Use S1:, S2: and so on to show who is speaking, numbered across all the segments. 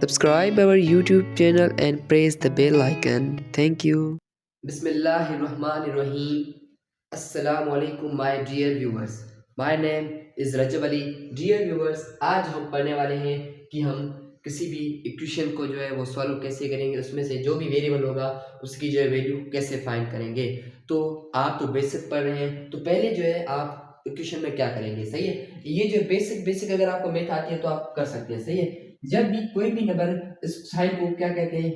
S1: Subscribe our YouTube channel and press the bell icon. Thank you.
S2: Bismillahirrahmanirrahim. Assalamu alaikum my dear viewers. My name is Rajab Ali. Dear viewers, आज हम पढ़ने वाले हैं कि हम किसी भी इक्वेशन को जो है वो सॉल्व कैसे करेंगे, उसमें से जो भी वेरिएबल होगा उसकी जो है वैल्यू कैसे फाइंड करेंगे। तो आप तो बेसिक पढ़ रहे हैं, तो पहले जो है आप इक्वेशन में क्या करेंगे, सही है। ये जो बेसिक अगर आपको मैथ आती है तो आप कर सकते हैं, सही है। जब भी कोई भी नंबर, इस साइन को क्या कहते हैं,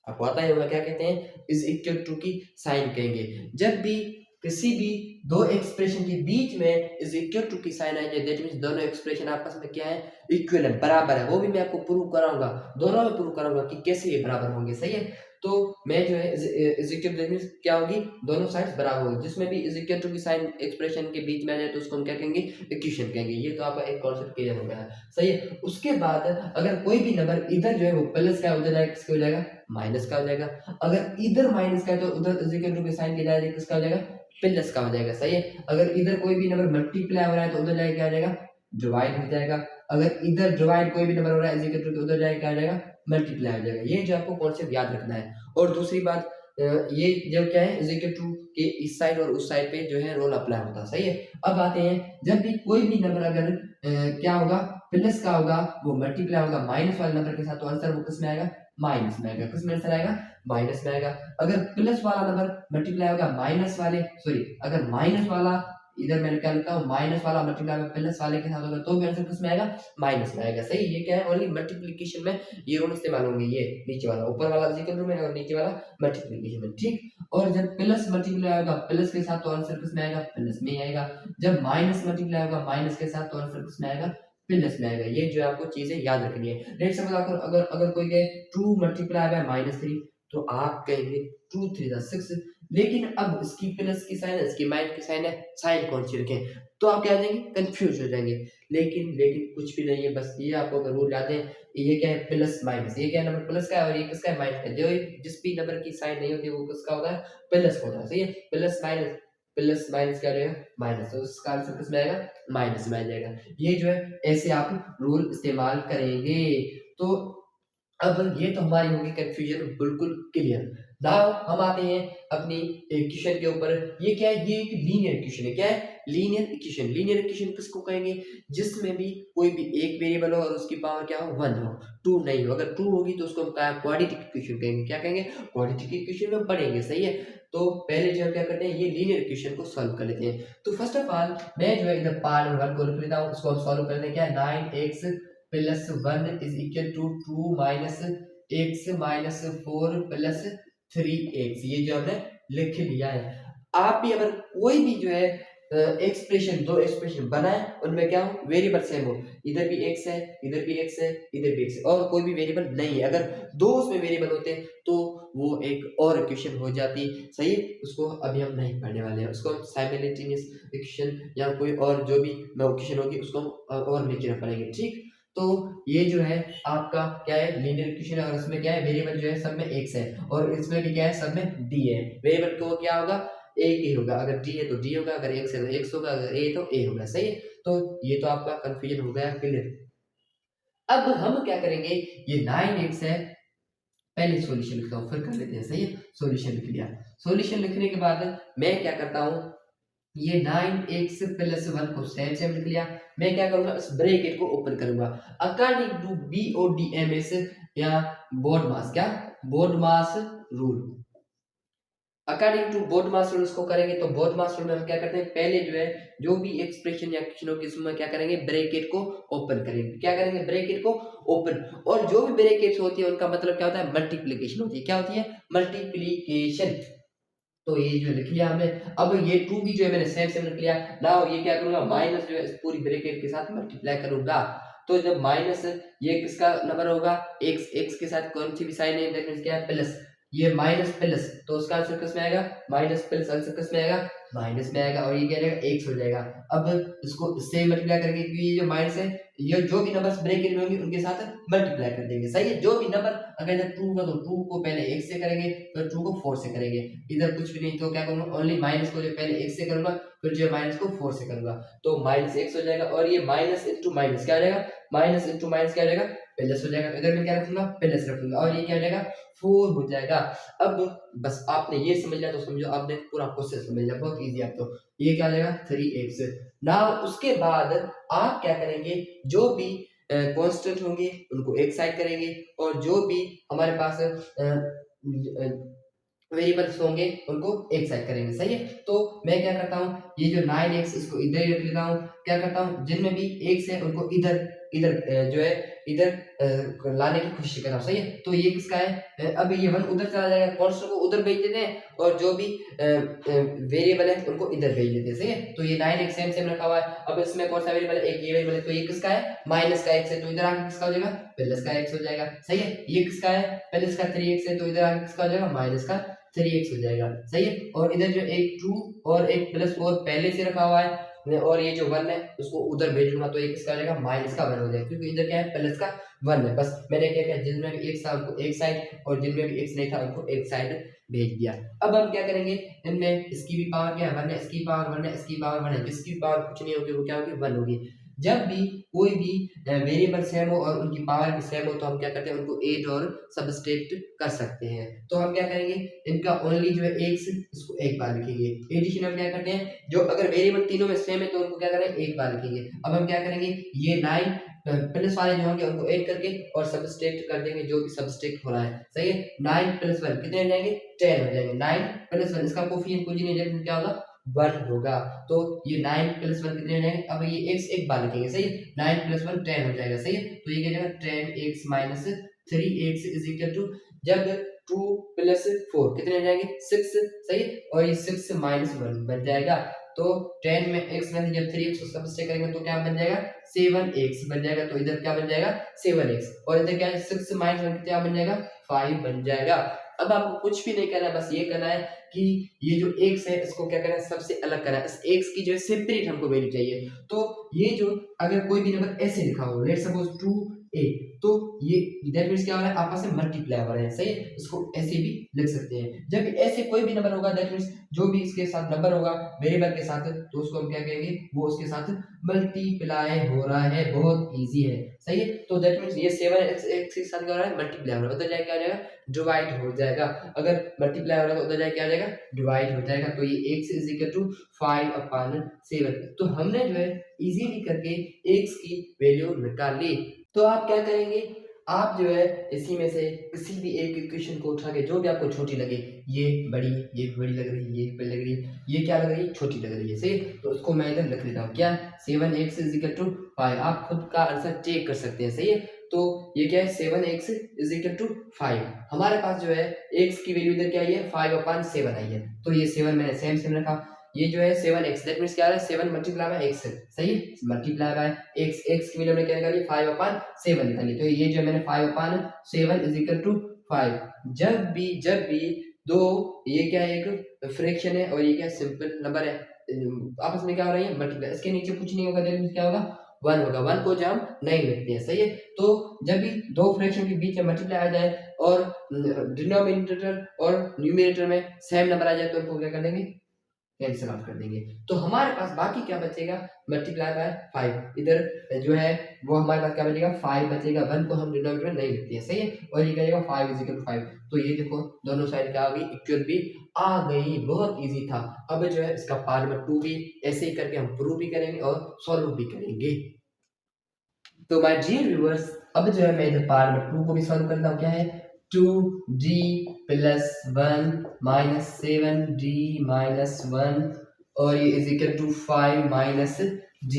S2: आपको आता ही होगा, क्या कहते हैं, इज इक्वल टू की साइन कहेंगे। जब भी किसी भी दो एक्सप्रेशन के बीच में इज इक्वल टू की साइन आई जाए, दैट मींस दोनों एक्सप्रेशन आपस में क्या है, इक्वल है, बराबर है। वो भी मैं आपको प्रूव कराऊंगा, दोनों में प्रूव कराऊंगा कि कैसे ये बराबर होंगे, सही है। तो मैं जो है इज इक्वल दैट मींस क्या होगी, दोनों साइड्स बराबर होगी। जिसमें भी इज इक्वल टू की साइन एक्सप्रेशन के बीच में आ जाए तो उसको हम क्या कहेंगे, इक्वेशन कहेंगे। ये तो आपका एक कॉन्सेप्ट क्लियर हो गया, सही है। उसके बाद अगर कोई भी नंबर इधर जो है वो प्लस का उधर जाएगा, किसका हो जाएगा, माइनस का हो जाएगा। अगर इधर माइनस का है तो उधर इज इक्वल टू के साइन के जाएगा, किसका हो जाएगा, प्लस का हो जाएगा, सही है। अगर इधर कोई भी नंबर मल्टीप्लाई हो रहा है तो उधर जाएगा, क्या हो जाएगा, डिवाइड हो जाएगा। अगर इधर डिवाइड कोई भी नंबर हो रहा है इज इक्वल टू के उधर जाएगा, क्या हो जाएगा, मल्टीप्लाई हो जाएगा। ये जो आपको कॉन्सेप्ट याद रखना है। और दूसरी बात, ये जब क्या है, इज इक्वल टू के इस साइड और उस साइड पे जो है रोल अप्लाई होता है, सही है। अब आते हैं, जब भी कोई भी नंबर अगर क्या होगा, प्लस का होगा, वो मल्टीप्लाई होगा माइनस वाले नंबर के साथ, तो आंसर वो किस में आएगा, माइनस में आएगा। किस में आंसर आएगा, माइनस में आएगा। अगर प्लस वाला नंबर मल्टीप्लाई होगा माइनस वाले, सॉरी, अगर माइनस वाला, इधर मैंने क्या लिखा हूँ, माइनस वाला मल्टीप्लाई में प्लस वाले के साथ होगा तो भी आंसर किस में आएगा, माइनस में आएगा, सही। ये क्या है, ओनली मल्टीप्लिकेशन में ये रूल इस्तेमाल होंगे, ये नीचे वाला, ऊपर वाला इक्वल टू में और नीचे वाला मल्टीप्लिकेशन में, ठीक। और जब प्लस मल्टीप्लाई होगा प्लस के साथ तो आंसर किस में आएगा, प्लस में ही आएगा। जब माइनस मल्टीप्लाई होगा माइनस के साथ तो आंसर किस में आएगा, प्लस में आएगा। ये जो आपको चीजें याद रखनी है। लेट सपोज अगर अगर कोई कहे 2 मल्टीप्लाई बाय -3, तो आप कहेंगे 2 3 6। लेकिन अब इसकी प्लस की साइन है, इसकी माइनस की साइन है, साइन कौन सी रखें, तो आप क्या हो जाएंगे, कंफ्यूज हो जाएंगे। लेकिन कुछ भी नहीं है, बस ये आपको अगर रूल याद है, ये क्या है, प्लस माइनस, ये क्या है, नंबर प्लस का है और ये किसका है, माइनस का। जो जिस भी नंबर की साइन नहीं होती वो किसका होता है, प्लस होता है, सही है। प्लस माइनस क्या रहेगा, माइनस, तो इसका आंसर किस में आएगा, माइनस में आ जाएगा। ये जो है ऐसे आप रूल इस्तेमाल करेंगे। तो अब ये तो हमारी होगी कंफ्यूजन बिल्कुल क्लियर। नाउ हम आते हैं अपनी इक्वेशन के ऊपर। ये क्या है, ये एक लीनियर इक्वेशन है। क्या है, लीनियर इक्वेशन। लीनियर इक्वेशन किसको कहेंगे, जिसमें भी कोई भी एक वेरिएबल हो और उसकी पावर क्या हो, 1 हो, 2 नहीं हो। अगर 2 होगी तो उसको हम क्या, क्वाड्रेटिक इक्वेशन कहेंगे। क्या कहेंगे, क्वाड्रेटिक इक्वेशन में पढ़ेंगे, सही है। तो पहले जो है क्या करते हैं, ये लीनियर इक्वेशन को सॉल्व कर लेते हैं। तो फर्स्ट ऑफ ऑल मैं जो है इधर पार्ट नंबर 1 को लिख लेता हूँ, उसको हम सॉल्व करते हैं। क्या है, 9x plus 1 is equal to 2 minus x minus 4 plus 3x। ये जो हमने लिख लिया है। आप भी अगर कोई भी जो है एक्सप्रेशन, दो एक्सप्रेशन बनाए, उनमें क्या हो, वेरिएबल सेम हो, इधर भी x है, इधर भी x है, इधर भी x है, और कोई भी वेरिएबल नहीं है, अगर दो उसमें वेरिएबल होते हैं तो वो एक और इक्वेशन हो जाती, सही। उसको अभी हम नहीं पढ़ने वाले हैं, उसको हम साइमल्टेनियस इक्वेशन या कोई और जो भी इक्वेशन होगी उसको हम और लेके पढ़ेंगे, ठीक। तो ये जो है आपका क्या है, लीनियर इक्वेशन है, और इसमें क्या है, वेरिएबल जो है सब में x है, और इसमें भी क्या है, सब में d है। वेरिएबल को क्या होगा, एक ही होगा, अगर d है तो d होगा, अगर x है तो x होगा, अगर a है तो a होगा, सही है। तो ये तो आपका कंफ्यूजन हो गया क्लियर। अब हम क्या करेंगे, ये 9x है, पहले सॉल्यूशन लिखता हूँ फिर कर लेते हैं, सही है। सॉल्यूशन लिख लिया। सॉल्यूशन लिखने के बाद मैं क्या करता हूँ, ये 9x प्लस 1 को सेम सेम लिख लिया। मैं क्या करूंगा, इस ब्रैकेट को ओपन करूंगा। अकॉर्डिंग टू BODMS या बोर्ड मास, क्या, BODMAS rule, according to BODMAS rule उसको करेंगे। तो बोर्ड मास रूल में हम क्या करते हैं, पहले जो है जो भी एक्सप्रेशन या क्वेश्चन होगी उसमें क्या करेंगे, ब्रैकेट को ओपन करेंगे। क्या करेंगे, ब्रैकेट को ओपन। और जो भी ब्रैकेट्स होती है उनका मतलब क्या होता है, मल्टीप्लिकेशन होती है। क्या होती है, मल्टीप्लिकेशन। तो ये जो लिख लिया हमने। अब ये 2 भी जो है मैंने सेम सेम लिख लिया। नाउ ये क्या करूंगा, माइनस जो है इस पूरी ब्रैकेट के साथ मल्टीप्लाई करूंगा। तो जब माइनस, ये किसका नंबर होगा, x के साथ कौन सी भी साइन है, दैट मींस क्या है, प्लस। ये माइनस प्लस, तो उसका आंसर किस में आएगा, माइनस प्लस, आंसर किस में आएगा, माइनस में आएगा। और ये क्या रहेगा, x हो जाएगा। अब इसको इससे मल्टीप्लाई करके, क्योंकि ये जो माइनस है, ये जो भी नंबर्स ब्रैकेट में होंगे उनके साथ मल्टीप्लाई कर देंगे, सही है। जो भी नंबर अगर 2 का, तो 2 को पहले x से करेंगे, फिर 2 को 4 से करेंगे। इधर कुछ भी नहीं, तो क्या करूंगा, ओनली माइनस को जो पहले x से करूंगा, फिर जो माइनस को 4 से करूंगा, तो माइनस x हो जाएगा। और ये माइनस इंटू माइनस क्या हो जाएगा, माइनस इंटू माइनस क्या हो जाएगा, प्लस हो जाएगा, इधर मैं क्या रखूंगा, प्लस रखूंगा, और ये क्या हो जाएगा, 4 हो जाएगा। अब बस आपने ये समझ लिया तो समझो आपने पूरा प्रोसेस समझ लिया, बहुत इजी है। तो ये क्या हो जाएगा 3x। नाउ उसके बाद आप क्या करेंगे, जो भी कांस्टेंट होंगे उनको एक साइड करेंगे, और जो भी हमारे पास वेरिएबल्स होंगे उनको एक साइड करेंगे, सही है। तो मैं क्या करता हूँ, ये जो 9x इसको इधर ही रख लेता हूँ, क्या करता हूँ, जिनमें भी x है उनको इधर इधर जो है इधर लाने की कोशिश कर रहा हूँ, सही है। तो ये किसका है, अब ये 1 उधर चला जाएगा, कांस्टेंट को उधर भेज देते हैं, और जो भी वेरिएबल है उनको इधर भेज देते हैं, सही है। तो ये 9x सेम सेम रखा हुआ है। अब इसमें कौन सा वेरिएबल है, एक ये वेरिएबल है, तो ये किसका है, माइनस का x है, तो इधर आके किसका हो जाएगा, प्लस का x हो जाएगा, सही है। ये किसका है, प्लस का 3x है, तो इधर आके किसका हो जाएगा, माइनस का 3x हो जाएगा, सही है। और इधर जो एक 2 और एक +4 पहले से रखा हुआ है, और ये जो 1 है उसको उधर भेज दूंगा, तो ये किसका हो जाएगा, माइनस का 1 हो जाएगा, क्योंकि इधर क्या है, प्लस का 1 है। बस मैंने क्या किया, जिनमें भी x था उनको एक साइड, और जिनमें भी x नहीं था उनको एक साइड भेज दिया। अब हम क्या करेंगे, इनमें इसकी भी पावर क्या है, 1 है, इसकी पावर 1 है, इसकी पावर 1 है, जिसकी पावर कुछ नहीं होगी वो क्या होगी, 1 होगी। जब भी कोई भी वेरिएबल सेम हो और उनकी पावर भी सेम हो, तो हम क्या करते हैं, उनको ऐड और सब्सट्रैक्ट कर सकते हैं। तो हम क्या करेंगे, इनका ओनली जो है x, इसको एक बार लिखेंगे। एडिशन हम क्या करते हैं, जो अगर वेरिएबल तीनों में सेम है तो उनको क्या करेंगे, एक बार लिखेंगे। अब हम क्या करेंगे, ये 9 प्लस वाले जो होंगे उनको ऐड करके और सब्सट्रैक्ट कर देंगे, जो भी सब्सट्रैक्ट हो रहा है, सही है। 9 + 1 कितने हो जाएंगे, 10 हो जाएंगे। 9 + 1 इसका कोफिशिएंट कुछ नहीं है, क्या होगा, 1 होगा। तो ये 9 + 1 कितने हो जाएंगे, अब ये x एक बार लिखेंगे, सही है। 9 + 1 10 हो जाएगा, सही है। तो ये क्या हो जाएगा, 10x - 3x = जब 2 + 4 कितने हो जाएंगे, 6, सही है। और ये 6 - 1 बन जाएगा। तो 10 में x में जब 3x को सब्स्टिट्यूट करेंगे तो क्या बन जाएगा, 7x बन जाएगा। तो इधर क्या बन जाएगा, 7x, और इधर क्या है, 6 - 1 क्या बन जाएगा, 5 बन जाएगा। अब आपको कुछ भी नहीं करना है, बस ये करना है कि ये जो x है इसको क्या करना है, सबसे अलग करना है। इस x की जो है सेपरेट हमको वैल्यू चाहिए। तो ये जो अगर कोई भी नंबर ऐसे लिखा हो, लेट्स सपोज 2a, तो ये दैट मींस क्या हो रहा है, आपस में मल्टीप्लाई हो रहे हैं, सही है। इसको ऐसे भी लिख सकते हैं। जब ऐसे कोई भी नंबर होगा, दैट मींस जो भी इसके साथ नंबर होगा वेरिएबल के साथ, तो उसको हम क्या कहेंगे, वो उसके साथ मल्टीप्लाई हो रहा है, बहुत इजी है, सही है। तो दैट मींस ये 7x के साथ क्या हो रहा है, मल्टीप्लाई हो रहा है, उधर जाके क्या हो जाएगा, डिवाइड हो जाएगा। अगर मल्टीप्लाई हो रहा है तो उधर जाके क्या हो जाएगा, डिवाइड हो जाएगा। तो ये x = 5/7। तो हमने जो है इजीली करके x की वैल्यू निकाल ली। तो आप क्या करेंगे, आप जो है इसी में से किसी भी एक इक्वेशन को उठा के, जो भी आपको छोटी लगे, ये बड़ी, ये बड़ी लग रही है, ये बड़ी लग रही है, ये क्या लग रही है, छोटी लग रही है, सही। तो उसको मैं इधर लिख लेता हूँ, क्या, 7x = 5। आप खुद का आंसर चेक कर सकते हैं, सही है। तो ये क्या है, 7x = 5। हमारे पास जो है x की वैल्यू इधर क्या आई है, 5/7 आई है। तो ये 7 मैंने सेम रखा। ये जो है 7x, दैट मींस क्या आ रहा है, 7 × x, सही है, मल्टीप्लाई बाय x की वैल्यू हमने क्या निकाली, 5/7 निकाली। तो ये जो मैंने 5/7 = 5। जब भी दो, ये क्या है, एक फ्रैक्शन है और ये क्या सिंपल नंबर है, आपस में क्या हो रही है, मल्टीप्लाई। इसके नीचे कुछ नहीं होगा, दैट मींस क्या होगा, 1 होगा। 1 को जब हम नहीं लिखते हैं, सही है। तो जब भी दो फ्रैक्शन के बीच में मल्टीप्लाई आ जाए और डिनोमिनेटर और न्यूमरेटर में सेम नंबर आ जाए, तो उनको क्या कर देंगे, कैंसिल आउट कर देंगे। तो हमारे पास बाकी क्या बचेगा, मल्टीप्लाई बाय 5। इधर जो है वो हमारे पास क्या बचेगा, 5 बचेगा। 1 को हम डिनोमिनेटर में नहीं लिखते हैं, सही है। और ये क्या जाएगा, 5 = 5। तो ये देखो दोनों साइड क्या आ गई, इक्वल भी आ गई, बहुत इजी था। अब जो है इसका पार्ट नंबर 2 भी ऐसे ही करके हम प्रूव भी करेंगे और सॉल्व भी करेंगे। तो माय डियर व्यूअर्स, अब जो है मैं इधर पार्ट नंबर 2 को भी सॉल्व करता हूँ। क्या है, 2d + 1 - 7d - 1 और ये = 5 - d।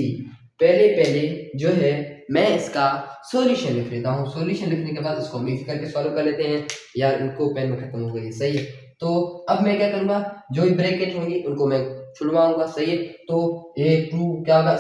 S2: पहले जो है मैं इसका सॉल्यूशन लिख लेता हूँ। सॉल्यूशन लिखने के बाद इसको हम इजी करके सॉल्व कर लेते हैं। यार इनको पेन में खत्म हो गई, सही है। तो अब मैं क्या करूँगा, जो भी ब्रैकेट होंगी उनको मैं छुड़वाऊंगा, सही है। तो ये 2 क्या होगा,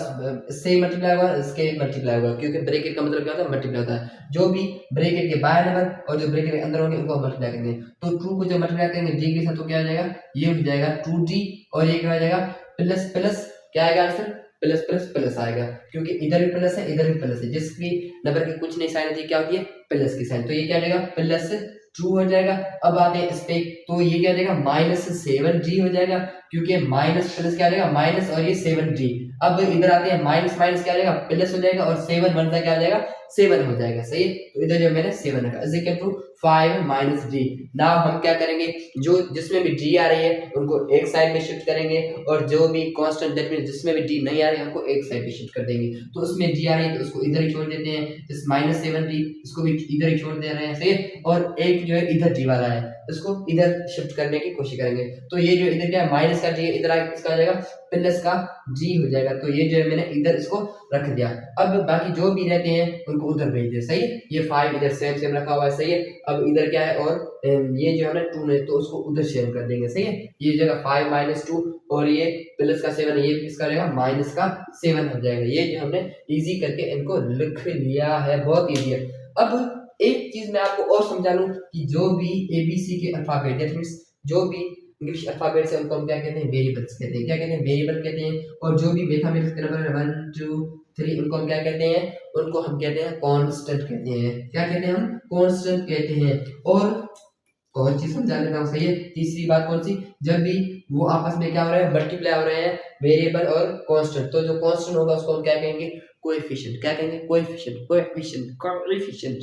S2: इससे मल्टीप्लाई होगा, इसके मल्टीप्लाई होगा, क्योंकि ब्रैकेट का मतलब क्या होता है, मल्टीप्लाई होता है। जो भी ब्रैकेट के बाहर नंबर और जो ब्रैकेट के अंदर होंगे उनको मल्टीप्लाई करेंगे। तो 2 को जब मल्टीप्लाई करेंगे d के साथ, तो क्या हो जाएगा, ये हो जाएगा 2d, और ये क्या हो जाएगा, प्लस प्लस, क्या आएगा आंसर, प्लस प्लस प्लस आएगा, क्योंकि इधर भी प्लस है, इधर भी प्लस है। जिस भी नंबर की कुछ नहीं साइन होती है, क्या होती है, प्लस की साइन। तो ये क्या हो जाएगा, +2 हो जाएगा। अब आते हैं इस पे, तो ये क्या हो जाएगा, -7d हो जाएगा। क्योंकि माइनस प्लस क्या आ जाएगा माइनस और ये 7d। अब इधर आते हैं माइनस माइनस क्या आ जाएगा प्लस हो जाएगा और 7 बनता क्या आ जाएगा 7 हो जाएगा। सही है, तो इधर जो मैंने 7 रखा is equal to 5 minus D. Now हम क्या करेंगे, जो जिसमें भी डी आ रही है उनको एक साइड में शिफ्ट करेंगे और जो भी कांस्टेंट दैट मींस जिसमें भी डी नहीं आ रही है उनको एक साइड पे शिफ्ट कर देंगे। तो उसमें डी आ रही है तो उसको इधर ही छोड़ देते हैं, इस माइनस 7d इसको भी इधर ही छोड़ दे रहे हैं। सही है, और एक जो है इधर डी वाला है इसको इधर शिफ्ट करने की कोशिश करेंगे। तो ये जो इधर क्या है माइनस का डी है, इधर आके किसका आ जाएगा प्लस का जी हो जाएगा। तो ये जो है मैंने इधर इसको रख दिया। अब बाकी जो भी रहते हैं उनको उधर भेज दिया। सही है, ये 5 इधर सेम सेम रखा हुआ है। सही है, अब इधर क्या है और ये जो है ना 2 है तो उसको उधर शेयर कर देंगे। सही है, ये जगह 5 माइनस 2 और ये प्लस का 7 है, ये किसका रहेगा माइनस का 7 हो जाएगा। ये जो हमने इजी करके इनको लिख लिया है, बहुत इजी है। अब एक चीज मैं आपको और समझा लूं कि जो भी एबीसी के अल्फाबेट दैट मींस जो भी इंग्लिश अल्फाबेट से उनको हम क्या कहते हैं वेरिएबल्स कहते हैं। क्या कहते हैं वेरिएबल कहते हैं। और जो भी मैथमेटिक्स के नंबर 1 2 3 उनको हम क्या कहते हैं, उनको हम कहते हैं कांस्टेंट कहते हैं। क्या कहते हैं हम कांस्टेंट कहते हैं। और चीज समझा लेता हूँ। सही है, तीसरी बात कौन सी, जब भी वो आपस में क्या हो रहा है मल्टीप्लाई हो रहे हैं वेरिएबल और कांस्टेंट, तो जो कांस्टेंट होगा उसको हम क्या कहेंगे कोएफिशिएंट। क्या कहेंगे कोएफिशिएंट कोएफिशिएंट कोएफिशिएंट।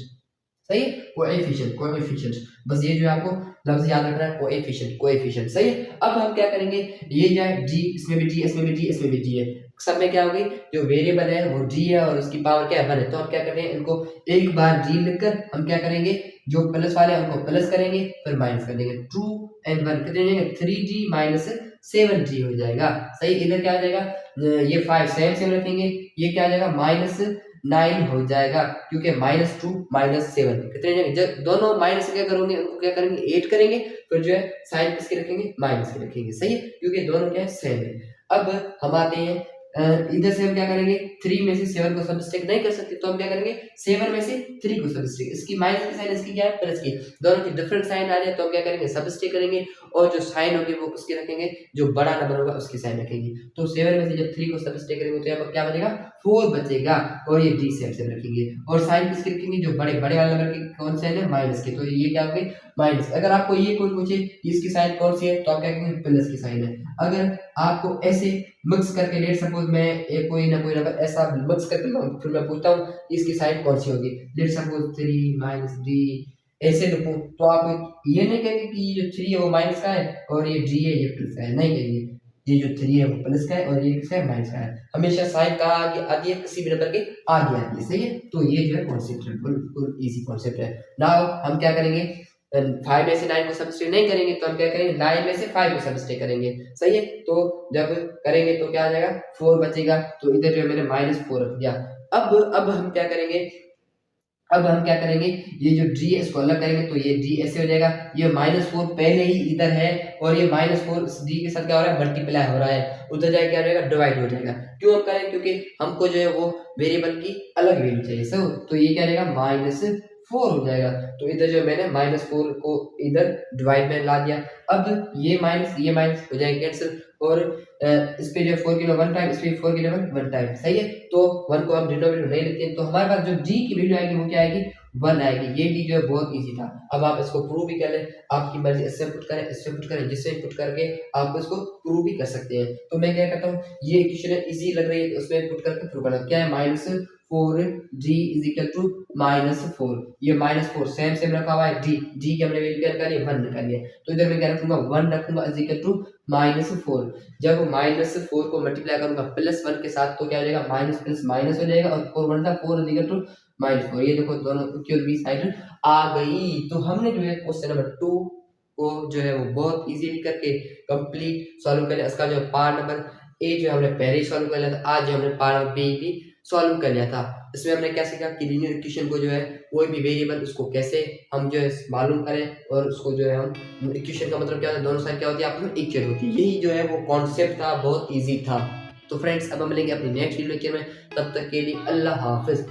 S2: सही है, कोएफिशिएंट कोएफिशिएंट, बस ये जो है आपको लफ्ज याद रखना है कोएफिशिएंट कोएफिशिएंट। सही है, अब हम क्या करेंगे ये जो है डी इसमें भी डी इसमें भी डी इसमें भी डी है, सब में क्या होगी जो वेरिएबल है वो डी है और उसकी पावर क्या है 1 है। तो हम क्या करेंगे इनको एक बार डी लिखकर हम क्या करेंगे जो प्लस वाले हैं उनको प्लस करेंगे फिर माइनस कर देंगे। 2 and 1 कितने हो जाएंगे 3d माइनस 7d हो जाएगा। सही, इधर क्या आ जाएगा ये 5 सेम सेम रखेंगे, ये क्या आ जाएगा माइनस 9 हो जाएगा क्योंकि माइनस 2 माइनस 7 कितने हो जाएंगे। जब दोनों माइनस क्या करोगे उनको क्या करेंगे 8 करेंगे फिर जो है साइन किसके रखेंगे माइनस के रखेंगे। सही है, क्योंकि दोनों क्या है सेम है। अब हम आते हैं इधर से हम क्या करेंगे 3 में से 7 को सबस्ट्रैक्ट नहीं कर सकते तो हम क्या करेंगे 7 में से 3 को सबस्ट्रैक्ट, इसकी माइनस की साइन इसकी क्या है प्लस की, दोनों की डिफरेंट साइन आ जाए तो हम क्या करेंगे सबस्ट्रैक्ट करेंगे और जो साइन होगी वो उसकी रखेंगे जो बड़ा नंबर होगा उसकी साइन रखेंगे। तो 7 में से जब 3 को सबस्ट्रैक्ट करेंगे तो यहाँ पर क्या बचेगा 4 बचेगा और ये डी सेम सेम रखेंगे और साइन किसकी रखेंगे जो बड़े बड़े वाले नंबर की कौन साइन है माइनस की, तो ये क्या होगी माइनस। अगर आपको ये कोई पूछे इसकी साइन कौन सी है तो आप क्या कहेंगे प्लस की साइन है। अगर आपको ऐसे मिक्स करके लेट सपोज मैं एक कोई ना कोई नंबर ऐसा मिक्स करके फिर मैं पूछता हूँ इसकी साइन कौन सी होगी, लेट सपोज 3 माइनस डी ऐसे लिखूं तो आप ये नहीं कहेंगे कि ये जो 3 है वो माइनस का है और ये डी है ये प्लस का है, नहीं कहेंगे ये जो 3 है वो प्लस का है और ये किसका है माइनस का है। हमेशा साइन कहाँ आगे आती है किसी भी नंबर के आगे आती है। सही है, तो ये जो है कॉन्सेप्ट है बिल्कुल इजी कॉन्सेप्ट है। नाउ हम क्या करेंगे 5 में से 9 को सबस्ट्रैक्ट नहीं करेंगे तो हम क्या करेंगे 9 में से 5 को सबस्ट्रैक्ट करेंगे। सही है, तो जब करेंगे तो क्या आ जाएगा 4 बचेगा, तो इधर जो है मैंने -4 रख दिया। अब हम क्या करेंगे ये जो डी है इसको अलग करेंगे तो ये डी ऐसे हो जाएगा, ये -4 पहले ही इधर है और ये -4 डी के साथ क्या हो रहा है मल्टीप्लाई हो रहा है, उधर जाके क्या हो जाएगा डिवाइड हो जाएगा। क्यों हम करें क्योंकि हमको जो है वो वेरिएबल की अलग वैल्यू चाहिए। सो तो ये क्या रहेगा -4 हो जाएगा, तो इधर जो मैंने -4 को इधर डिवाइड में ला दिया। अब ये माइनस हो जाएगा कैंसिल और इस पे जो 4 की 1 टाइम इस पे 4 की 1 टाइम। सही है, तो 1 को हम डिनोमिनेटर नहीं लिखते हैं तो हमारे पास जो d की वैल्यू आएगी वो क्या आएगी 1 आएगी। ये d जो है बहुत इजी था। अब आप इसको प्रूव भी कर लें, आपकी मर्जी इससे पुट करें इससे पुट करें जिससे पुट करके आप इसको प्रूव भी कर सकते हैं। तो मैं क्या करता हूँ ये इक्वेशन इजी लग रही है तो उसमें पुट करके प्रूव करना क्या है -4d इज इक्वल टू -4, ये -4 सेम सेम रखा हुआ है d की हमने वैल्यू क्या निकाली 1 निकाली है, तो इधर मैं क्या रखूंगा 1 रखूंगा इज इक्वल टू -4। जब -4 को मल्टीप्लाई करूंगा +1 के साथ तो क्या हो जाएगा माइनस प्लस माइनस हो जाएगा और 4 1 4 इज इक्वल टू -4। ये देखो दोनों इक्वल बी साइड आ गई। तो हमने जो है क्वेश्चन नंबर 2 को जो है वो बहुत इजीली करके कंप्लीट सॉल्व कर लिया। इसका जो पार्ट नंबर ए जो हमने पहले ही सॉल्व कर लिया था, आज जो हमने पार्ट नंबर बी भी सॉल्व कर लिया था। इसमें हमने क्या सीखा कि लीनियर इक्वेशन को जो है कोई भी वेरिएबल उसको कैसे हम जो है मालूम करें और उसको जो है हम इक्वेशन का मतलब क्या होता है दोनों साइड क्या होती है आपस में इक्वल होती है। यही जो है वो कॉन्सेप्ट था, बहुत इजी था। तो फ्रेंड्स अब हम मिलेंगे अपनी नेक्स्ट वीडियो लेक्चर में, तब तक के लिए अल्लाह हाफिज।